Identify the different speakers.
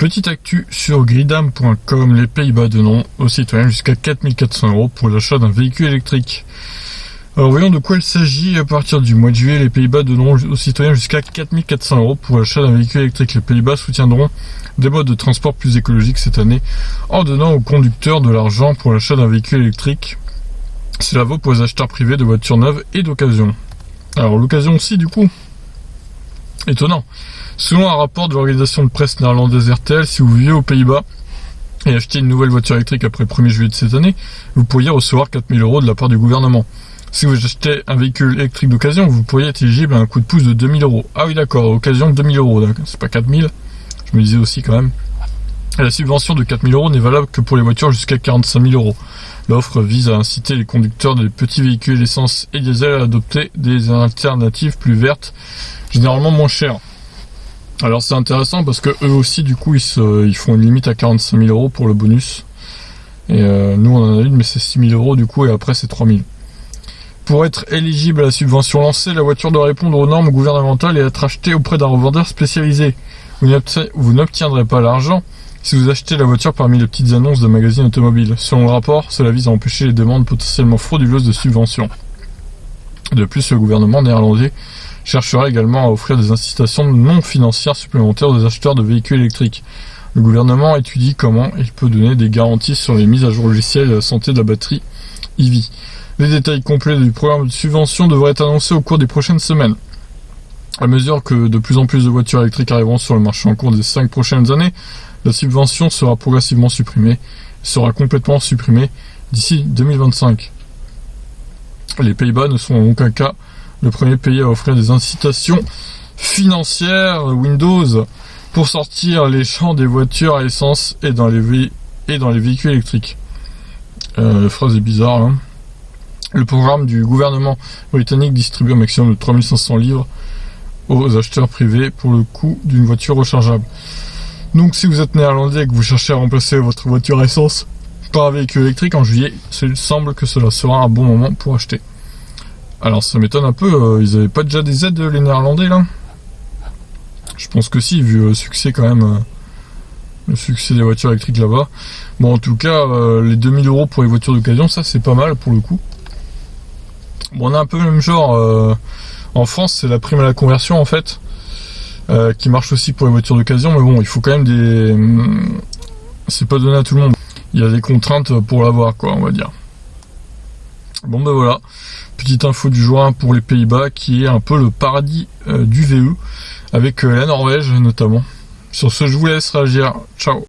Speaker 1: Petite actu sur gridam.com, les Pays-Bas donneront aux citoyens jusqu'à 4 400 € pour l'achat d'un véhicule électrique. Alors voyons de quoi il s'agit. À partir du mois de juillet, les Pays-Bas donneront aux citoyens jusqu'à 4 400 € pour l'achat d'un véhicule électrique. Les Pays-Bas soutiendront des modes de transport plus écologiques cette année en donnant aux conducteurs de l'argent pour l'achat d'un véhicule électrique. Cela vaut pour les acheteurs privés de voitures neuves et d'occasion. Alors l'occasion aussi du coup. Étonnant. Selon un rapport de l'organisation de presse néerlandaise RTL, si vous vivez aux Pays-Bas et achetez une nouvelle voiture électrique après le 1er juillet de cette année, vous pourriez recevoir 4 000 € de la part du gouvernement. Si vous achetez un véhicule électrique d'occasion, vous pourriez être éligible à un coup de pouce de 2 000 €. Ah oui d'accord, occasion 2 000 €, c'est pas 4 000, je me disais aussi quand même. Et la subvention de 4 000 € n'est valable que pour les voitures jusqu'à 45 000 €. L'offre vise à inciter les conducteurs des petits véhicules essence et diesel à adopter des alternatives plus vertes, généralement moins chères. Alors c'est intéressant parce que eux aussi du coup ils font une limite à 45 000 € pour le bonus. Et nous on en a une mais c'est 6 000 € du coup et après c'est 3 000. Pour être éligible à la subvention lancée, la voiture doit répondre aux normes gouvernementales et être achetée auprès d'un revendeur spécialisé. Vous n'obtiendrez pas l'argent si vous achetez la voiture parmi les petites annonces de magazines automobiles. Selon le rapport, cela vise à empêcher les demandes potentiellement frauduleuses de subventions. De plus, le gouvernement néerlandais cherchera également à offrir des incitations non financières supplémentaires aux acheteurs de véhicules électriques. Le gouvernement étudie comment il peut donner des garanties sur les mises à jour logicielles et la santé de la batterie EV. Les détails complets du programme de subvention devraient être annoncés au cours des prochaines semaines. À mesure que de plus en plus de voitures électriques arriveront sur le marché en cours des 5 prochaines années, la subvention sera progressivement supprimée, sera complètement supprimée d'ici 2025. Les Pays-Bas ne sont en aucun cas le premier pays à offrir des incitations financières Windows pour sortir les champs des voitures à essence et dans les véhicules électriques. La phrase est bizarre, hein. Le programme du gouvernement britannique distribue un maximum de 3500 livres aux acheteurs privés pour le coût d'une voiture rechargeable. Donc si vous êtes néerlandais et que vous cherchez à remplacer votre voiture essence par un véhicule électrique en juillet, il semble que cela sera un bon moment pour acheter. Alors ça m'étonne un peu, ils avaient pas déjà des aides les néerlandais là? Je pense que si, vu le succès quand même, le succès des voitures électriques là-bas. Bon en tout cas, les 2 000 € pour les voitures d'occasion, ça c'est pas mal pour le coup. Bon on a un peu le même genre, en France c'est la prime à la conversion en fait, qui marche aussi pour les voitures d'occasion, mais bon il faut quand même c'est pas donné à tout le monde. Il y a des contraintes pour l'avoir quoi, on va dire. Bon ben voilà, petite info du jour pour les Pays-Bas qui est un peu le paradis du VE avec la Norvège notamment. Sur ce je vous laisse réagir, ciao.